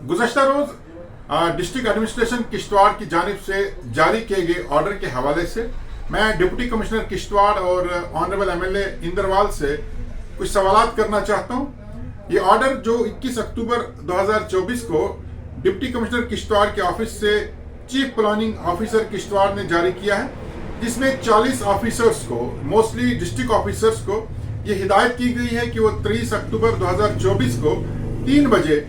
गुज़श्ता रोज district administration Kishtwar की जानिब से जारी किए गए ऑर्डर के हवाले से मैं डिप्टी कमिश्नर किश्तवाड़ और ऑनरेबल एमएलए इंदरवाल से कुछ सवाल करना चाहता हूँ। ये ऑर्डर जो 21 अक्टूबर 2024 को डिप्टी कमिश्नर किश्तवाड़ के ऑफिस से चीफ प्लानिंग ऑफिसर किश्तवाड़ ने जारी किया है, जिसमें 40 ऑफिसर्स को, मोस्टली डिस्ट्रिक्ट ऑफिसर्स को ये हिदायत की गई है कि वो 23 अक्टूबर 2024 को 3 बजे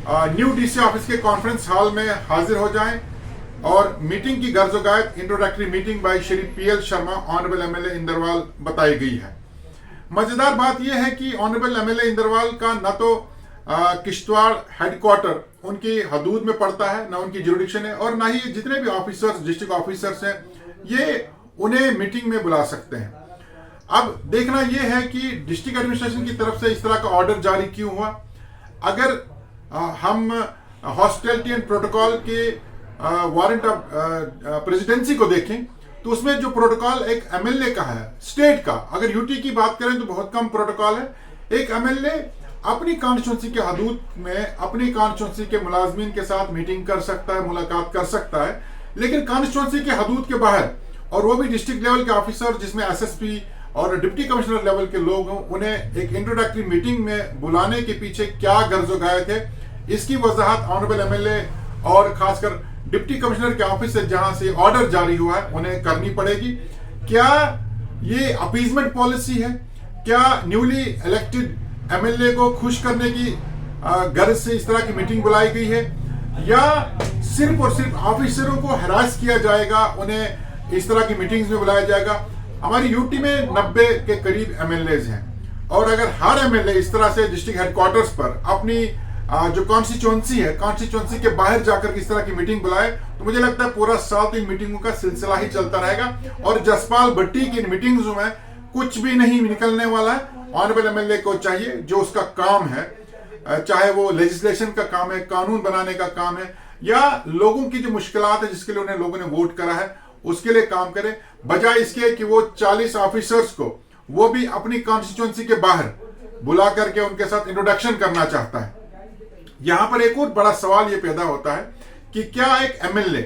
न्यू डीसी ऑफिस के कॉन्फ्रेंस हॉल में हाजिर हो जाएं और मीटिंग की गर्जोगायत introductory meeting by Shri PL Sharma honourable MLA Indarwal बताई गई है। मजेदार बात यह है कि ऑनरेबल एमएलए इंदरवाल का न तो किश्तवाड़ हेडक्वार्टर उनकी हदूद में पड़ता है, न उनकी जुरिडिक्शन है, और न ही जितने भी ऑफिसर्स, डिस्ट्रिक्ट ऑफिसर्स हैं, ये उन्हें मीटिंग में बुला सकते हैं। अब देखना यह है कि डिस्ट्रिक्ट एडमिनिस्ट्रेशन की तरफ से इस तरह का ऑर्डर जारी क्यों हुआ। अगर हम हॉस्पिटैलिटी एंड प्रोटोकॉल के वारंट ऑफ प्रेसिडेंसी को देखें तो उसमें जो प्रोटोकॉल एक एमएलए का है, स्टेट का, अगर यूटी की बात करें तो बहुत कम प्रोटोकॉल है। एक एमएलए अपनी कॉन्स्टिट्यूंसी के हदूद में अपनी कॉन्स्टिट्यूंसी के मुलाजमीन के साथ मीटिंग कर सकता है, मुलाकात कर सकता है, लेकिन कॉन्स्टिट्यूंसी के हदूद के बाहर, और वो भी डिस्ट्रिक्ट लेवल के ऑफिसर जिसमें एसएसपी और डिप्टी कमिश्नर लेवल के लोग हों, उन्हें एक इंट्रोडक्टरी मीटिंग में बुलाने के पीछे क्या गर्जोगायत है, इसकी वजाहत ऑनरेबल एमएलए और खासकर डिप्टी कमिश्नर के ऑफिस से जहां से ऑर्डर जारी हुआ है उन्हें करनी पड़ेगी। क्या ये अपीजमेंट पॉलिसी है? क्या न्यूली इलेक्टेड एमएलए को खुश करने की गर्ज से इस तरह की मीटिंग बुलाई गई है, या सिर्फ और सिर्फ ऑफिसरों को हरास किया जाएगा, उन्हें इस तरह की मीटिंग्स में बुलाया जाएगा? हमारी यूटी में 90 के करीब एमएलए हैं, और अगर हर एमएलए इस तरह से डिस्ट्रिक्ट हेडक्वार्टर्स पर अपनी जो कॉन्स्टिट्यूंसी है, कॉन्स्टिट्यूंसी के बाहर जाकर इस तरह की मीटिंग बुलाए, तो मुझे लगता है पूरा साल तो इन मीटिंगों का सिलसिला ही चलता रहेगा और जसपाल भट्टी की इन मीटिंग्स में कुछ भी नहीं निकलने वाला है। ऑनरेबल एमएलए को चाहिए जो उसका काम है, चाहे वो लेजिस्लेशन का काम है, कानून बनाने का काम है, या लोगों की जो मुश्किलात है जिसके लिए उन्हें लोगों ने वोट करा है उसके लिए काम करे, बजाय इसके कि वो 40 ऑफिसर्स को वो भी अपनी कॉन्स्टिट्यूंसी के बाहर बुला करके उनके साथ इंट्रोडक्शन करना चाहता है। यहां पर एक और बड़ा सवाल ये पैदा होता है कि क्या एक एमएलए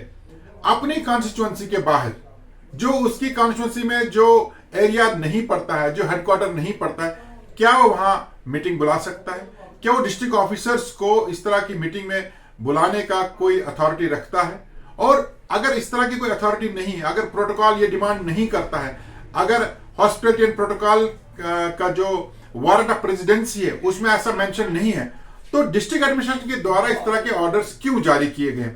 अपनी कॉन्स्टिट्यूंसी के बाहर, जो उसकी कॉन्स्टिट्यूंसी में जो एरिया नहीं पड़ता है, जो हेडक्वार्टर नहीं पड़ता है, क्या वो वहां मीटिंग बुला सकता है? क्या वो डिस्ट्रिक्ट ऑफिसर्स को इस तरह की मीटिंग में बुलाने का कोई अथॉरिटी रखता है? और अगर इस तरह की कोई अथॉरिटी नहीं है, अगर प्रोटोकॉल ये डिमांड नहीं करता है, अगर हॉस्पिटैलिटी एंड प्रोटोकॉल का जो वारंट ऑफ प्रेसिडेंसी है उसमें ऐसा मेंशन नहीं है, तो डिस्ट्रिक्ट एडमिनिस्ट्रेशन के द्वारा इस तरह के ऑर्डर्स क्यों जारी किए गए?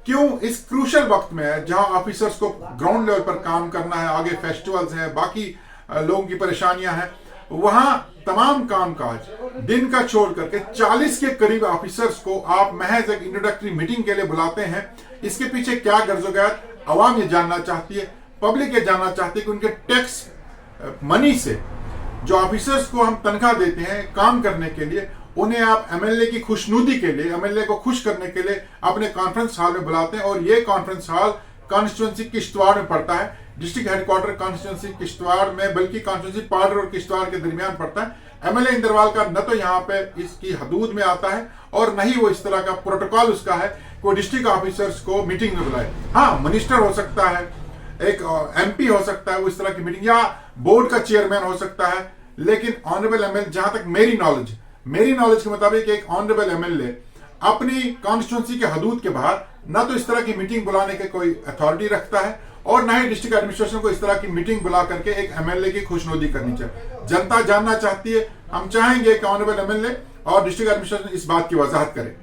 क्यों इस क्रूशल वक्त में जहां ऑफिसर्स को ग्राउंड लेवल पर काम करना है, आगे फेस्टिवल्स हैं, बाकी लोगों की परेशानियां हैं, वहां तमाम कामकाज दिन का छोड़ करके 40 के करीब ऑफिसर्स को आप महज एक इंट्रोडक्टरी मीटिंग के लिए बुलाते हैं? इसके पीछे क्या गर्जोगायत अवाम ये जानना चाहती है, पब्लिक ये जानना चाहती है कि उनके टैक्स मनी से जो ऑफिसर्स को हम तनख्वाह देते हैं काम करने के लिए, उन्हें आप एमएलए की खुशनुदी के लिए, एमएलए को खुश करने के लिए अपने कॉन्फ्रेंस हॉल में बुलाते हैं, और ये कॉन्फ्रेंस हॉल कॉन्स्टिट्यूंसी किश्तवाड़ में पड़ता है, डिस्ट्रिक्ट हेडक्वार्टर कॉन्स्टिट्यूंसी किश्तवाड़ में, बल्कि कॉन्स्टिट्यूंसी पार्डर और किश्तवाड़ के दरमियान पड़ता है। एमएलए इंदरवाल का न तो यहाँ पे इसकी हदूद में आता है और न ही वो इस तरह का प्रोटोकॉल उसका है कि वो डिस्ट्रिक्ट ऑफिसर्स को मीटिंग में बुलाए। हाँ, मिनिस्टर हो सकता है, एक एमपी हो सकता है वो इस तरह की मीटिंग, या बोर्ड का चेयरमैन हो सकता है, लेकिन ऑनरेबल एमएलए, जहां तक मेरी नॉलेज के मुताबिक एक ऑनरेबल एमएलए अपनी कॉन्स्टिट्यूंसी के हदूद के बाहर ना तो इस तरह की मीटिंग बुलाने के कोई अथॉरिटी रखता है, और ना ही डिस्ट्रिक्ट एडमिनिस्ट्रेशन को इस तरह की मीटिंग बुला करके एक एमएलए की खुशनुदी करनी चाहिए। जनता जानना चाहती है, हम चाहेंगे कि ऑनरेबल एमएलए और डिस्ट्रिक्ट एडमिनिस्ट्रेशन इस बात की वजाहत करें।